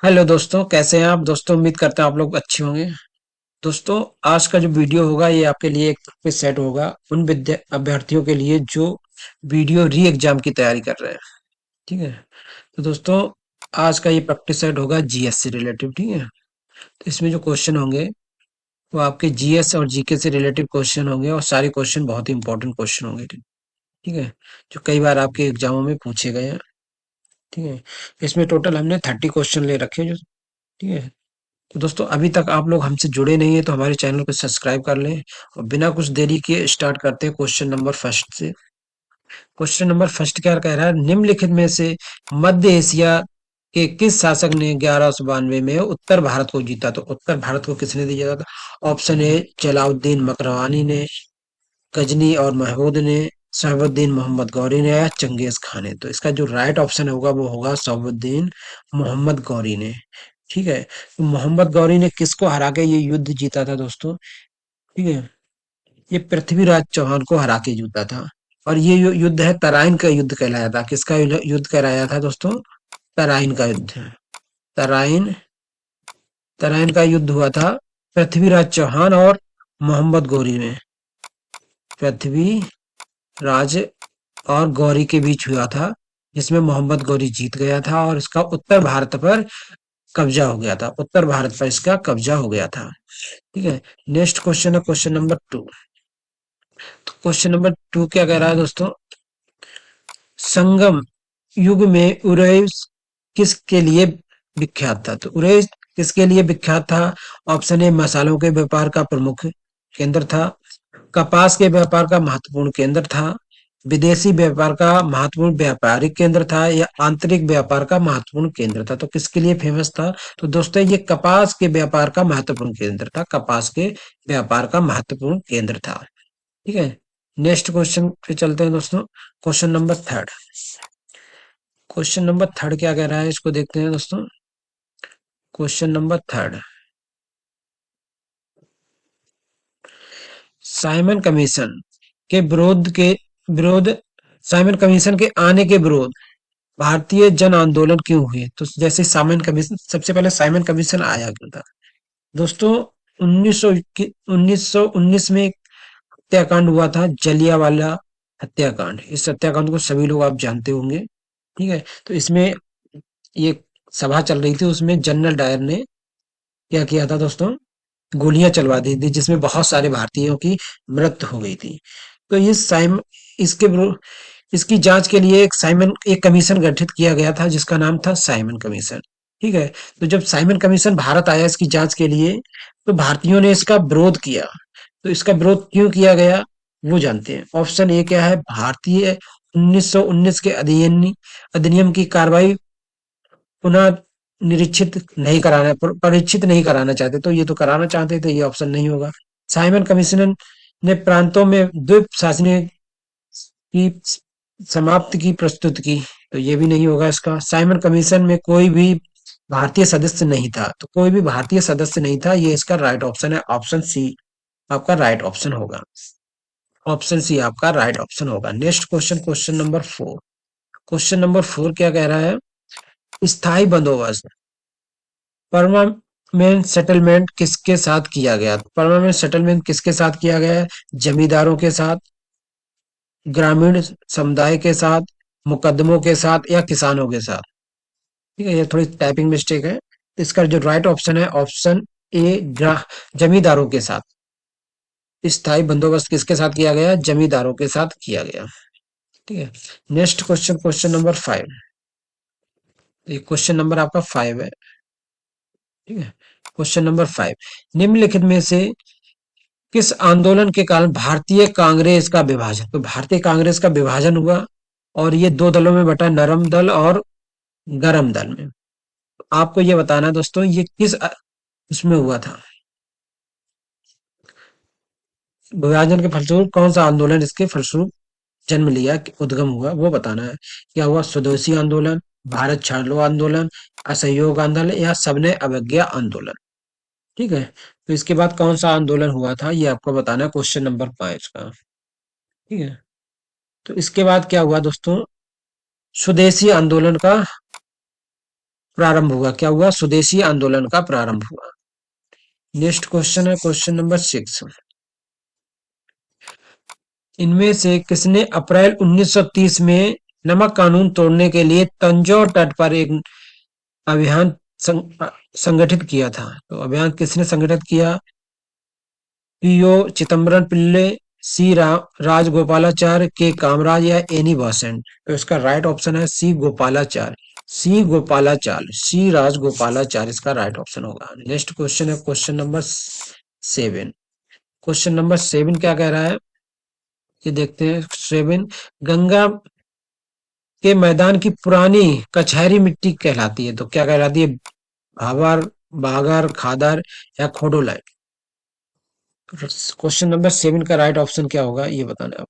Hello दोस्तों, कैसे हैं आप दोस्तों? उम्मीद करते हैं आप लोग अच्छे होंगे। दोस्तों, आज का जो वीडियो होगा ये आपके लिए एक प्रैक्टिस सेट होगा उन विद्या अभ्यर्थियों के लिए जो वीडियो री एग्जाम की तैयारी कर रहे हैं। ठीक है। तो दोस्तों, आज का ये प्रैक्टिस सेट होगा जीएस से रिलेटिव। ठीक है। तो इसमें जो क्वेश्चन होंगे वो आपके जीएस और जीके से रिलेटिव क्वेश्चन होंगे और सारे क्वेश्चन बहुत ही इंपॉर्टेंट क्वेश्चन होंगे। ठीक है। जो कई बार आपके एग्जामों में पूछे गए हैं। ठीक है। इसमें टोटल हमने 30 क्वेश्चन ले रखे हैं जो। ठीक है। तो दोस्तों, अभी तक आप लोग हमसे जुड़े नहीं है तो हमारे चैनल को सब्सक्राइब कर लें और बिना कुछ देरी के स्टार्ट करते हैं क्वेश्चन नंबर फर्स्ट से। क्वेश्चन नंबर फर्स्ट क्या कह रहा है? निम्नलिखित में से मध्य एशिया के किस शासक ने 1192 में उत्तर भारत को जीता? तो उत्तर भारत को किसने दिया था? ऑप्शन ए जलाउद्दीन मकरानी ने, गजनी और महमूद ने, शहाबुद्दीन मोहम्मद गौरी ने या चंगेज खान ने। तो इसका जो राइट ऑप्शन होगा वो होगा शहाबुद्दीन मोहम्मद गौरी ने। ठीक है। तो मोहम्मद गौरी ने किसको हरा के ये युद्ध जीता था दोस्तों? ठीक है। ये पृथ्वीराज चौहान को हरा के जीता था। और ये युद्ध है तराइन का युद्ध कहलाया था। किसका युद्ध कहलाया था दोस्तों? तराइन का युद्ध है। तराइन तराइन का युद्ध हुआ था पृथ्वीराज चौहान और मोहम्मद गौरी में। पृथ्वीराज और गौरी के बीच हुआ था, जिसमें मोहम्मद गौरी जीत गया था और इसका उत्तर भारत पर कब्जा हो गया था। उत्तर भारत पर इसका कब्जा हो गया था। ठीक है। नेक्स्ट क्वेश्चन है क्वेश्चन नंबर 2। तो क्वेश्चन नंबर 2 क्या कह रहा है दोस्तों? संगम युग में उरेस किसके लिए विख्यात था? तो उरेस किसके लिए विख्यात था? ऑप्शन ए मसालों के व्यापार का प्रमुख केंद्र था, कपास के व्यापार का महत्वपूर्ण केंद्र था, विदेशी व्यापार का महत्वपूर्ण व्यापारिक केंद्र था या आंतरिक व्यापार का महत्वपूर्ण केंद्र था। तो किसके लिए फेमस था? तो दोस्तों, ये कपास के व्यापार का महत्वपूर्ण केंद्र था। कपास के व्यापार का महत्वपूर्ण केंद्र था। ठीक है। नेक्स्ट क्वेश्चन पे चलते हैं दोस्तों। Question number third. Question number third क्या कह रहा है इसको देखते हैं दोस्तों। Question number third, Simon commission के विरोध साइमन कमीशन के आने के विरोध भारतीय जन आंदोलन क्यों हुए? तो जैसे साइमन कमीशन, सबसे पहले साइमन कमीशन आया क्यों था दोस्तों? 1919 में एक हत्याकांड हुआ था, जलियांवाला हत्याकांड। इस हत्याकांड को सभी लोग आप जानते होंगे। ठीक है। तो इसमें ये सभा चल रही थी, उसमें जनरल डायर ने क्या किया था दोस्तों? गोलियां चलवा दी थी, जिसमें बहुत सारे भारतीयों की मृत्यु हो गई थी। तो ये साइम इसके इसकी जांच के लिए एक कमीशन गठित किया गया था जिसका नाम था साइमन कमीशन। ठीक है। तो जब साइमन कमीशन भारत आया इसकी जांच के लिए, तो भारतीयों ने इसका विरोध किया। तो इसका विरोध क्यों किया गया वो जानते हैं। ऑप्शन ए क्या है? भारतीय 1919 के अधिनियम की कार्रवाई पुनः परीक्षित नहीं कराना चाहते। तो ये तो कराना चाहते थे, ये ऑप्शन नहीं होगा। साइमन कमीशन ने प्रांतों में द्वीप शासन की समाप्ति की प्रस्तुत की। तो ये भी नहीं होगा इसका। साइमन कमीशन में कोई भी भारतीय सदस्य नहीं था। तो कोई भी भारतीय सदस्य नहीं था, ये इसका राइट ऑप्शन है। ऑप्शन सी आपका राइट ऑप्शन होगा। ऑप्शन सी आपका राइट ऑप्शन होगा। Next question, question number 4। Question number 4 क्या कह रहा है? स्थायी बंदोबस्त, परमानेंट सेटलमेंट किसके साथ किया गया? परमानेंट सेटलमेंट किसके साथ किया गया है? जमींदारों के साथ, ग्रामीण समुदाय के साथ, मुकदमों के साथ या किसानों के साथ? ठीक है। ये थोड़ी टाइपिंग मिस्टेक है। इसका जो राइट ऑप्शन है ऑप्शन ए, जमींदारों के साथ। स्थायी बंदोबस्त किसके साथ किया गया? जमींदारों के साथ किया गया। ठीक है। Next question, question number 5। ये क्वेश्चन नंबर आपका 5 है। ठीक है। क्वेश्चन नंबर 5, निम्नलिखित में से किस आंदोलन के कारण भारतीय कांग्रेस का विभाजन? तो भारतीय कांग्रेस का विभाजन हुआ और ये दो दलों में बटा, नरम दल और गरम दल में। आपको ये बताना है दोस्तों, ये उसमें हुआ था विभाजन के फलस्वरूप? कौन सा आंदोलन इसके फलस्वरूप जन्म लिया, उद्गम हुआ, वो बताना है। क्या हुआ? स्वदेशी आंदोलन, भारत छोड़ो आंदोलन, असहयोग आंदोलन या सबने अवज्ञा आंदोलन? ठीक है। तो इसके बाद कौन सा आंदोलन हुआ था ये आपको बताना है, क्वेश्चन नंबर 5 का। ठीक है। तो इसके बाद क्या हुआ दोस्तों? स्वदेशी आंदोलन का प्रारंभ हुआ? क्या हुआ? स्वदेशी आंदोलन का प्रारंभ हुआ। नेक्स्ट क्वेश्चन है क्वेश्चन नंबर 6। इनमें से किसने अप्रैल 1930 में नमक कानून तोड़ने के लिए तंजौर तट पर एक अभियान संगठित किया था? तो अभियान किसने संगठित किया? पीओ चिदम्बरम पिल्ले, सी राजगोपालाचार, के कामराज या एनी बेसेंट? तो इसका राइट ऑप्शन है सी गोपालाचार। सी गोपालाचार, सी राजगोपालाचार इसका राइट ऑप्शन होगा। नेक्स्ट क्वेश्चन है क्वेश्चन नंबर 7। क्वेश्चन नंबर 7 क्या कह रहा है ये देखते हैं। 7, गंगा के मैदान की पुरानी कचहरी मिट्टी कहलाती है, तो क्या कहलाती है? भाबर, बागर, खादर या खोडोलाइट? क्वेश्चन नंबर 7 का राइट ऑप्शन क्या होगा ये बताना आप।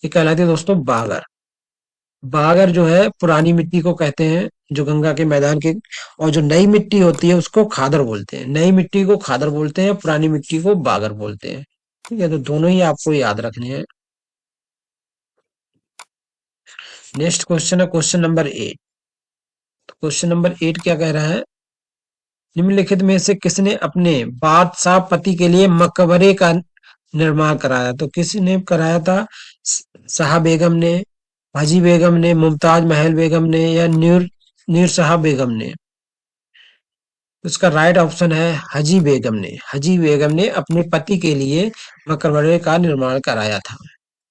ये कहलाती है दोस्तों बागर। बागर जो है पुरानी मिट्टी को कहते हैं, जो गंगा के मैदान के, और जो नई मिट्टी होती है उसको खादर बोलते हैं। नई मिट्टी को खादर बोलते हैं, पुरानी मिट्टी को बागर बोलते हैं। ठीक है, तो दोनों ही आपको याद रखने हैं। नेक्स्ट क्वेश्चन है क्वेश्चन नंबर 8। क्वेश्चन नंबर 8 क्या कह रहा है? निम्नलिखित में से किसने अपने बादशाह पति के लिए मकबरे का निर्माण कराया? तो किसने कराया था? शाह बेगम ने, हाजी बेगम ने, मुमताज महल बेगम ने या नीर शाह बेगम ने? उसका राइट ऑप्शन है हाजी बेगम ने। हाजी बेगम ने अपने पति के लिए मकबरे का निर्माण कराया था।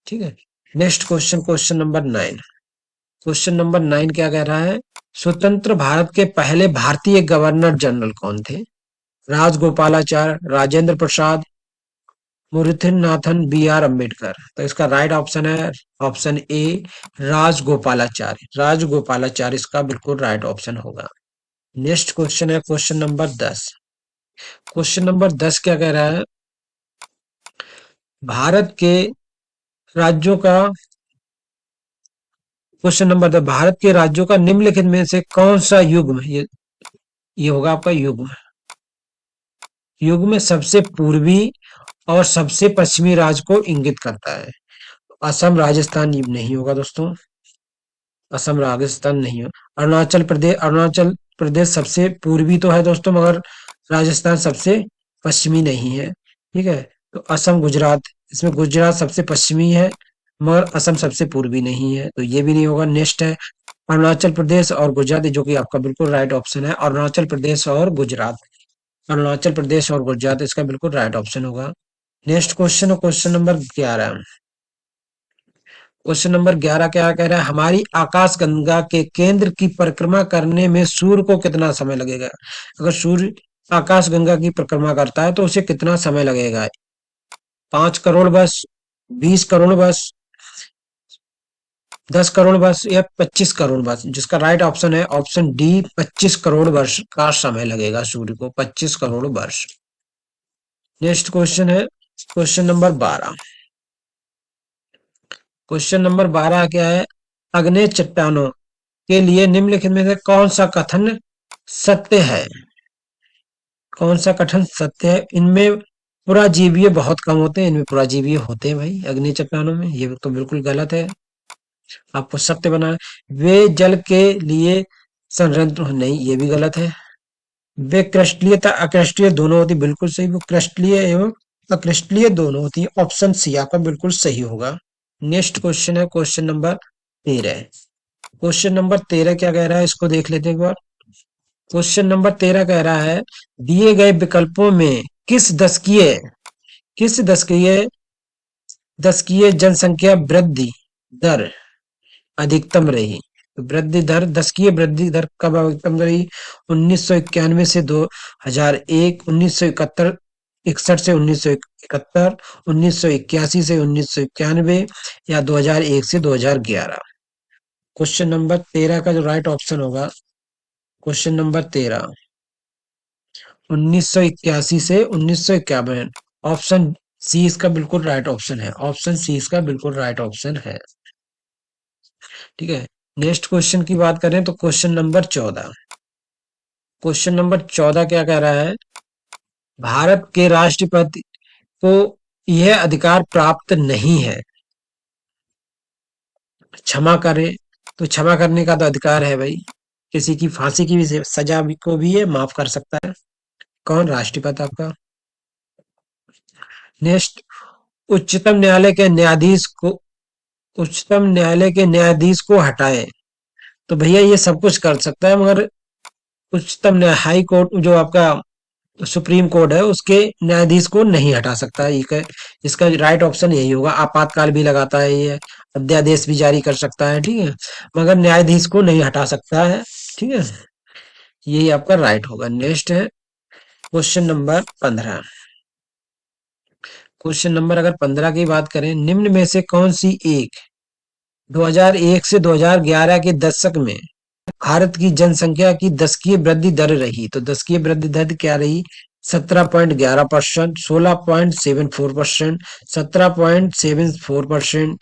ठीक है। Next question question number 9। Question number 9 क्या कह रहा है? स्वतंत्र भारत के पहले भारतीय गवर्नर जनरल कौन थे? राजगोपालाचार, राजेंद्र प्रसाद, मुरलीधरनाथन, बी आर अम्बेडकर? तो इसका राइट ऑप्शन है ऑप्शन ए राजगोपालाचार्य। राजगोपालाचार्य इसका बिल्कुल राइट ऑप्शन होगा। नेक्स्ट क्वेश्चन है क्वेश्चन नंबर 10। क्वेश्चन नंबर 10 क्या कह रहा है? भारत के राज्यों का क्वेश्चन नंबर 10, भारत के राज्यों का निम्नलिखित में से कौन सा युग्म, ये होगा आपका युग्म। युग्म सबसे पूर्वी और सबसे पश्चिमी राज्य को इंगित करता है। असम राजस्थान नहीं होगा दोस्तों, असम राजस्थान नहीं हो। अरुणाचल प्रदेश सबसे पूर्वी तो है दोस्तों, मगर राजस्थान सबसे पश्चिमी नहीं है। ठीक है, तो असम गुजरात, इसमें गुजरात सबसे पश्चिमी है मगर असम सबसे पूर्वी नहीं है, तो ये भी नहीं होगा। नेक्स्ट है अरुणाचल प्रदेश और गुजरात, जो कि आपका बिल्कुल राइट ऑप्शन है। अरुणाचल प्रदेश और गुजरात, अरुणाचल प्रदेश और गुजरात इसका बिल्कुल राइट ऑप्शन होगा। Next question, question number 11। Question number 11 क्या कह रहा है? हमारी आकाश गंगा के केंद्र की परिक्रमा करने में सूर्य को कितना समय लगेगा? अगर सूर्य आकाश गंगा की परिक्रमा करता है तो उसे कितना समय लगेगा? 5 करोड़ वर्ष, 20 करोड़ वर्ष, 10 करोड़ वर्ष या 25 करोड़ वर्ष? जिसका राइट ऑप्शन है ऑप्शन डी 25 करोड़ वर्ष का समय लगेगा सूर्य को, 25 करोड़ वर्ष। नेक्स्ट क्वेश्चन है क्वेश्चन नंबर 12। क्वेश्चन नंबर 12 क्या है? अग्नेय चट्टानों के लिए निम्नलिखित में से कौन सा कथन सत्य है? कौन सा कथन सत्य है? इनमें पुराजीवीय बहुत कम होते हैं, इनमें पुराजीवीय होते हैं भाई अग्नि चट्टानों में, ये तो बिल्कुल गलत है। आपको सत्य बनाना। वे जल के लिए संरक्षित नहीं, ये भी गलत है। वे क्रिस्टलीय तथा अक्रिस्टलीय दोनों होती, बिल्कुल सही। वो क्रिस्टलीय एवं अक्रिस्टलीय दोनों होती है। ऑप्शन सी आपका बिल्कुल सही होगा। नेक्स्ट क्वेश्चन है क्वेश्चन नंबर 13। क्वेश्चन नंबर 13 क्या कह रहा है इसको देख लेते हैं एक बार। क्वेश्चन नंबर 13 कह रहा है दिए गए विकल्पों में किस दशकीय जनसंख्या वृद्धि दर अधिकतम रही? तो वृद्धि दर, दशकीय वृद्धि दर कब अधिकतम रही? 1991 से 2001, 1961 से 1971, 1981 से 1991 या 2001 से 2011? क्वेश्चन नंबर 13 का जो राइट ऑप्शन होगा, क्वेश्चन नंबर 13 1981 से 1951। ऑप्शन सी इसका बिल्कुल राइट ऑप्शन है। ऑप्शन सी इसका बिल्कुल राइट ऑप्शन है। ठीक है, नेक्स्ट क्वेश्चन की बात करें तो क्वेश्चन नंबर 14। क्वेश्चन नंबर 14 क्या कह रहा है? भारत के राष्ट्रपति को यह अधिकार प्राप्त नहीं है, क्षमा करें, तो क्षमा करने का तो अधिकार है भाई। किसी की फांसी की भी सजा को भी ये माफ कर सकता है। कौन? राष्ट्रपति आपका। नेक्स्ट, उच्चतम न्यायालय के न्यायाधीश को उच्चतम न्यायालय के न्यायाधीश को हटाए। तो भैया ये सब कुछ कर सकता है, मगर उच्चतम हाई कोर्ट जो आपका सुप्रीम कोर्ट है उसके न्यायाधीश को नहीं हटा सकता है। इसका राइट ऑप्शन यही होगा। आपातकाल भी लगाता है ये, अध्यादेश भी जारी कर सकता है, ठीक है, मगर न्यायाधीश को नहीं हटा सकता है, ठीक है। यही आपका राइट होगा। नेक्स्ट है क्वेश्चन नंबर 15। क्वेश्चन नंबर अगर 15 की बात करें, निम्न में से कौन सी एक 2001 से 2011 के दशक में भारत की जनसंख्या की दशकीय वृद्धि दर रही? तो दशकीय वृद्धि दर क्या रही? 17.11%, 16.74%, 17.74%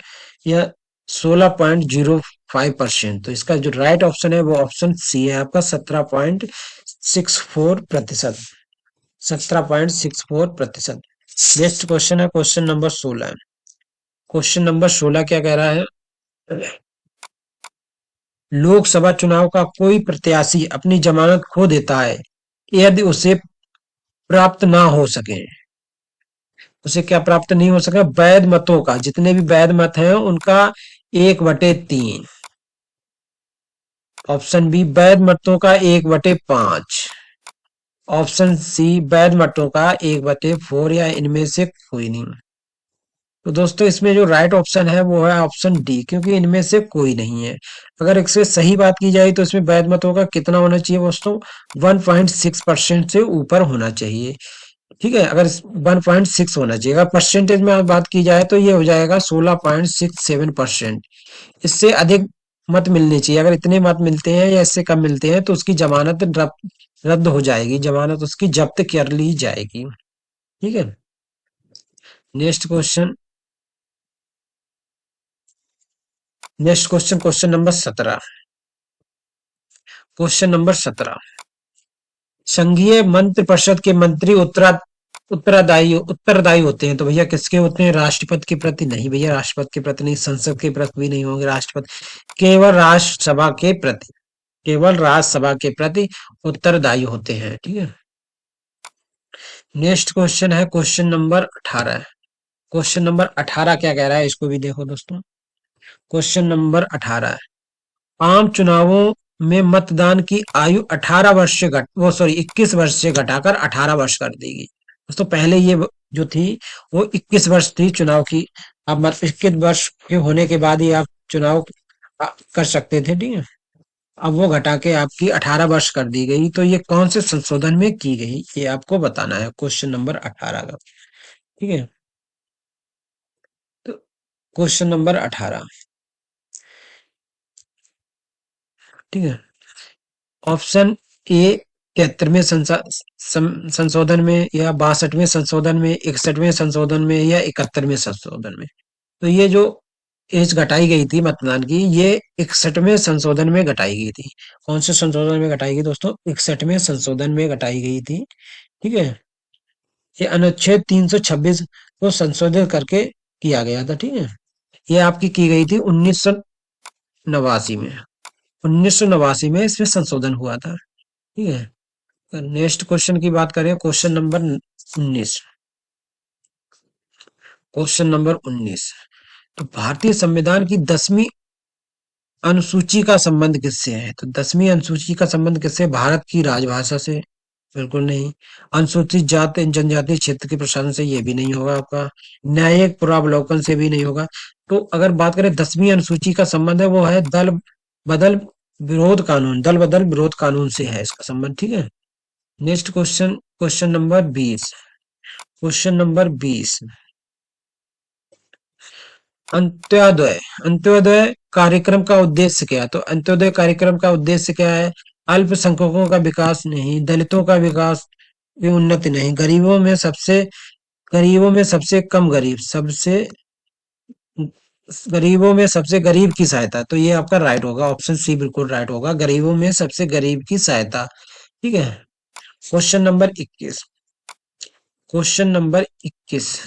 या 16.05%। तो इसका जो राइट ऑप्शन है वो ऑप्शन सी है आपका, 17.64%। 17.64%। नेक्स्ट क्वेश्चन है क्वेश्चन नंबर 16। क्वेश्चन नंबर 16 क्या कह रहा है? लोकसभा चुनाव का कोई प्रत्याशी अपनी जमानत खो देता है यदि उसे प्राप्त ना हो सके। उसे क्या प्राप्त नहीं हो सका? वैध मतों का, जितने भी वैध मत हैं उनका 1/3। ऑप्शन बी वैध मतों का 1/5। ऑप्शन सी वैध मतों का 1/4 या इनमें से कोई नहीं। तो दोस्तों इसमें जो राइट ऑप्शन है वो है ऑप्शन डी, क्योंकि इनमें से कोई नहीं है। अगर इससे सही बात की जाए तो इसमें वैध मतों का कितना होना चाहिए दोस्तों? 1.6% से ऊपर होना चाहिए, ठीक है। अगर 1.6 होना चाहिए, अगर परसेंटेज में बात की जाए तो ये हो जाएगा 16.67%। इससे अधिक मत मिलने चाहिए। अगर इतने मत मिलते हैं या इससे कम मिलते हैं तो उसकी जमानत रद्द हो जाएगी, जमानत उसकी जब्त कर ली जाएगी, ठीक है। Next question, question number 17। Question number 17, संघीय मंत्रिपरिषद के मंत्री उत्तरदायी होते हैं। तो भैया किसके होते हैं? राष्ट्रपति के प्रति नहीं भैया, राष्ट्रपति के प्रति नहीं, संसद के प्रति भी नहीं होंगे राष्ट्रपति, केवल राज्यसभा के प्रति, केवल राज्यसभा के प्रति उत्तरदायी होते हैं, ठीक है। नेक्स्ट क्वेश्चन है क्वेश्चन नंबर 18। क्वेश्चन नंबर 18 क्या कह रहा है, इसको भी देखो दोस्तों। क्वेश्चन नंबर 18, आम चुनावों में मतदान की आयु 18 वर्ष से 21 वर्ष से घटाकर 18 वर्ष कर देगी। दोस्तों पहले ये जो थी वो 21 वर्ष थी चुनाव की। अब 21 वर्ष के होने के बाद ही आप चुनाव कर सकते थे, ठीक है। अब वो घटा के आपकी 18 वर्ष कर दी गई। तो ये कौन से संशोधन में की गई, ये आपको बताना है क्वेश्चन नंबर 18 का, ठीक है। तो क्वेश्चन नंबर 18, ठीक है। ऑप्शन ए 73वें संशोधन में, या 62वें संशोधन में, 61वें संशोधन में, या 71वें संशोधन में। तो ये जो एज घटाई गई थी मतदान की, ये 61वें संशोधन में घटाई गई थी। कौन से संशोधन में घटाई गई दोस्तों? 61वें संशोधन में घटाई गई थी, ठीक है। ये अनुच्छेद 326 को संशोधित करके किया गया था, ठीक है। ये आपकी की गई थी 1989 में। 1989 में इसमें संशोधन हुआ था, ठीक है। नेक्स्ट क्वेश्चन की बात करें, क्वेश्चन नंबर 19। क्वेश्चन नंबर 19, तो भारतीय संविधान की 10वीं अनुसूची का संबंध किससे है? तो 10वीं अनुसूची का संबंध किससे? भारत की राजभाषा से? बिल्कुल नहीं। अनुसूचित जाति जनजाति क्षेत्र के प्रशासन से? ये भी नहीं होगा आपका। न्यायिक पुनरावलोकन से भी नहीं होगा। तो अगर बात करें 10वीं अनुसूची का संबंध है वो है बदल दल बदल विरोध कानून से है इसका संबंध, ठीक है। Next question, question number 20। Question number 20, Antyodaya Antyodaya कार्यक्रम का उद्देश्य क्या है? तो अंत्योदय कार्यक्रम का उद्देश्य क्या है? अल्पसंख्यकों का विकास नहीं, दलितों का विकास की उन्नति नहीं, गरीबों में सबसे कम गरीब, सबसे गरीबों में सबसे गरीब की सहायता। तो ये आपका राइट होगा, ऑप्शन सी बिल्कुल राइट होगा, गरीबों में सबसे गरीब की सहायता, ठीक है। Question number 21। क्वेश्चन नंबर 21,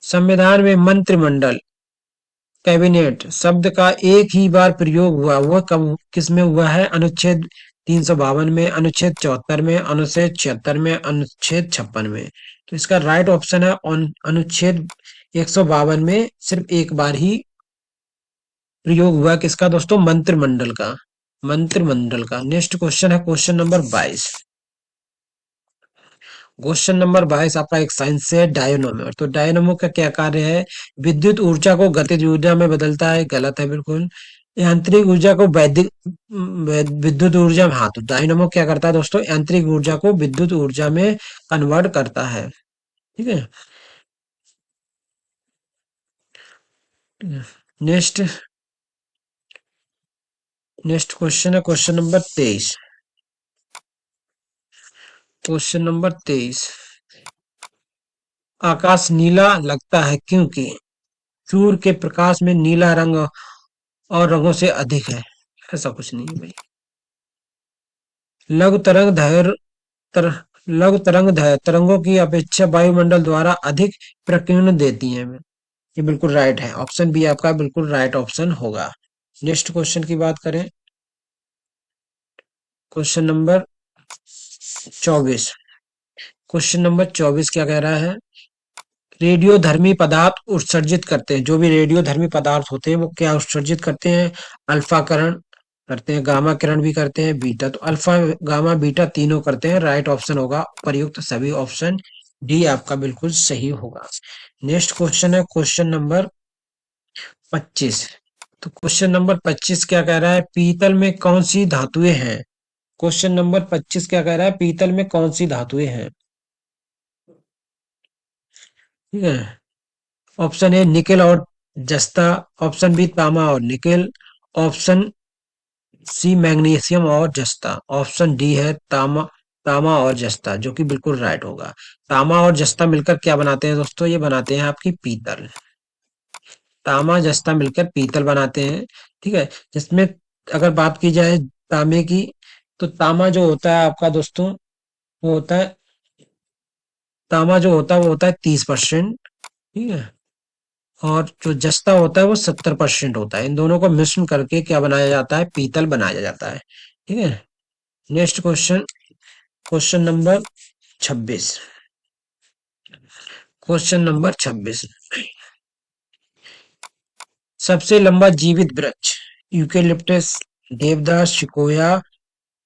संविधान में मंत्रिमंडल कैबिनेट शब्द का एक ही बार प्रयोग हुआ, वह कब किस में हुआ है? अनुच्छेद 352 में, अनुच्छेद 74 में, अनुच्छेद 76 में, अनुच्छेद 56 में। तो इसका राइट ऑप्शन है अनुच्छेद 152 में सिर्फ एक बार ही प्रयोग हुआ। किसका दोस्तों? मंत्रिमंडल का। मंत्रिमंडल का। नेक्स्ट क्वेश्चन है क्वेश्चन नंबर 22। क्वेश्चन नंबर 22 आपका एक साइंस से है, डायनोमो। तो डायनोमो का क्या कार्य है? विद्युत ऊर्जा को गतिज ऊर्जा में बदलता है। गलत है बिल्कुल। यांत्रिक ऊर्जा को वैद्युत विद्युत ऊर्जा में, हाँ, तो डायनोमो क्या करता है दोस्तों? यांत्रिक ऊर्जा को विद्युत ऊर्जा में कन्वर्ट करता है। ठीक है। नेक्स्ट नेक्स्ट क्वेश्चन है क्वेश्चन नंबर 23। Question number 23। आकाश नीला लगता है क्योंकि सूर्य के प्रकाश में नीला रंग और रंगों से अधिक है। ऐसा कुछ नहीं है भाई। लघु तरंग दैर्घ्य तर, लघु तरंग तरंगों की अपेक्षा वायुमंडल द्वारा अधिक प्रकीर्णन देती हैं। ये बिल्कुल राइट है। ऑप्शन बी आपका बिल्कुल राइट ऑप्शन होगा। नेक्स्ट क्वेश्चन की बात करें, क्वेश्चन नंबर 24। क्वेश्चन नंबर 24 क्या कह रहा है? रेडियोधर्मी पदार्थ उत्सर्जित करते हैं। जो भी रेडियोधर्मी पदार्थ होते हैं वो क्या उत्सर्जित करते हैं? अल्फा किरण करते हैं, गामा किरण भी करते हैं, बीटा। तो अल्फा, गामा, बीटा तीनों करते हैं। राइट ऑप्शन होगा प्रयुक्त सभी ऑप्शन डी आपका बिल्कुल सही होगा। नेक्स्ट क्वेश्चन है क्वेश्चन नंबर 25। तो क्वेश्चन नंबर 25 क्या कह रहा है? पीतल में कौन सी धातुएं हैं? क्वेश्चन नंबर 25 क्या कह रहा है? पीतल में कौन सी धातुएं हैं? ठीक है। ऑप्शन ए निकेल और जस्ता, ऑप्शन बी तांबा और निकेल, ऑप्शन सी मैग्नीशियम और जस्ता, ऑप्शन डी है तामा और जस्ता, जो कि बिल्कुल राइट होगा। तामा और जस्ता मिलकर क्या बनाते हैं दोस्तों? ये बनाते हैं आपकी पीतल। तामा जस्ता मिलकर पीतल बनाते हैं। ठीक है। जिसमें अगर बात की जाए तांबे की, तो तामा जो होता है आपका दोस्तों, वो होता है, तामा जो होता है वो होता है 30%। ठीक है। और जो जस्ता होता है वो 70% होता है। इन दोनों को मिश्रण करके क्या बनाया जाता है? पीतल बनाया जाता है। ठीक है। Next question, question number 26। Question number 26। सबसे लंबा जीवित वृक्ष? यूकेलिप्टस, देवदार, सिकोया,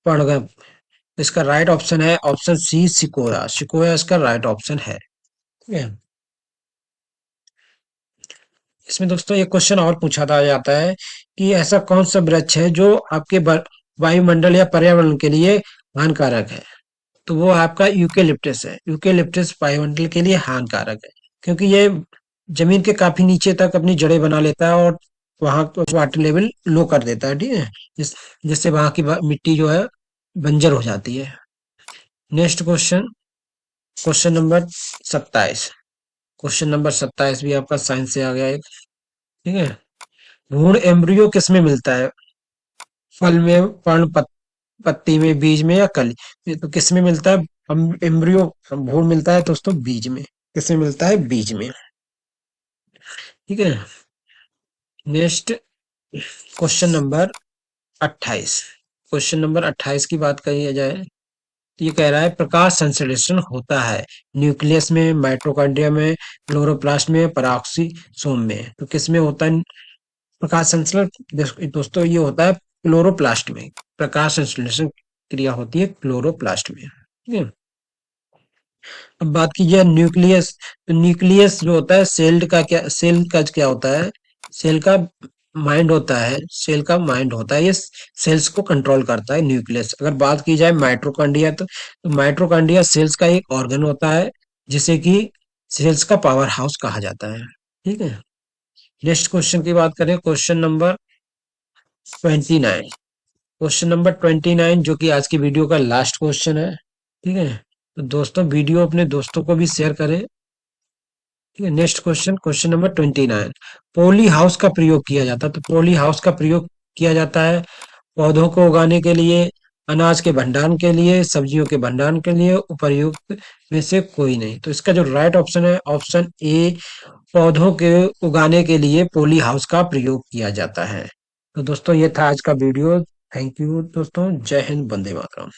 पड़गम। इसका राइट ऑप्शन है ऑप्शन सी सिकोया। सिकोया इसका राइट ऑप्शन है। ठीक है। इसमें दोस्तों एक क्वेश्चन और पूछा था जाता है कि ऐसा कौन सा वृक्ष है जो आपके वायुमंडल या पर्यावरण के लिए हानिकारक है? तो वो आपका यूकेलिप्टस है। यूकेलिप्टस वायुमंडल के लिए हानिकारक है क्योंकि ये जमीन के काफी नीचे तक अपनी जड़ें बना लेता है और वहां वाटर लेवल लो कर देता है। ठीक है। जिससे वहां की मिट्टी जो है बंजर हो जाती है। Next question, question number 27। Question number 27 भी आपका साइंस से आ गया एक। ठीक है। भ्रूण एम्ब्रियो किस में मिलता है? फल में, पर्ण पत्ती में, बीज में या कली? ये तो किस में मिलता है? एम्ब्रियो भ्रूण मिलता है दोस्तों बीज में। किस में मिलता है? बीज में। ठीक है। Next question number 28। Question number 28 की बात करी जाए तो ये कह रहा है प्रकाश संश्लेषण होता है न्यूक्लियस में, माइटोकॉन्ड्रिया में, क्लोरोप्लास्ट में, पराक्सीसोम में। तो किस में होता है प्रकाश संश्लेषण दोस्तों? ये होता है क्लोरोप्लास्ट में। प्रकाश संश्लेषण क्रिया होती है क्लोरोप्लास्ट में। ठीक है। अब बात की जाए न्यूक्लियस, तो न्यूक्लियस जो होता है सेल का क्या होता है? सेल का माइंड होता है। सेल का माइंड होता है, ये सेल्स को कंट्रोल करता है न्यूक्लियस। अगर बात की जाए माइटोकॉन्ड्रिया, तो माइटोकॉन्ड्रिया सेल्स का एक ऑर्गन होता है जिसे कि सेल्स का पावर हाउस कहा जाता है। ठीक है। नेक्स्ट क्वेश्चन की बात करें, क्वेश्चन नंबर 29। क्वेश्चन नंबर 29 जो कि आज की वीडियो का लास्ट क्वेश्चन है। ठीक है। तो दोस्तों वीडियो अपने दोस्तों को भी शेयर करें। ठीक है। Next question, question number 29। Poly house का प्रयोग किया जाता है। तो पॉली हाउस का प्रयोग किया जाता है पौधों को उगाने के लिए, अनाज के भंडारण के लिए, सब्जियों के भंडारण के लिए, उपर्युक्त में से कोई नहीं। तो इसका जो राइट ऑप्शन है ऑप्शन ए पौधों के उगाने के लिए पॉली हाउस का प्रयोग किया जाता है। तो दोस्तों ये था आज का वीडियो। थैंक यू दोस्तों। जय हिंद, वंदे मातरम।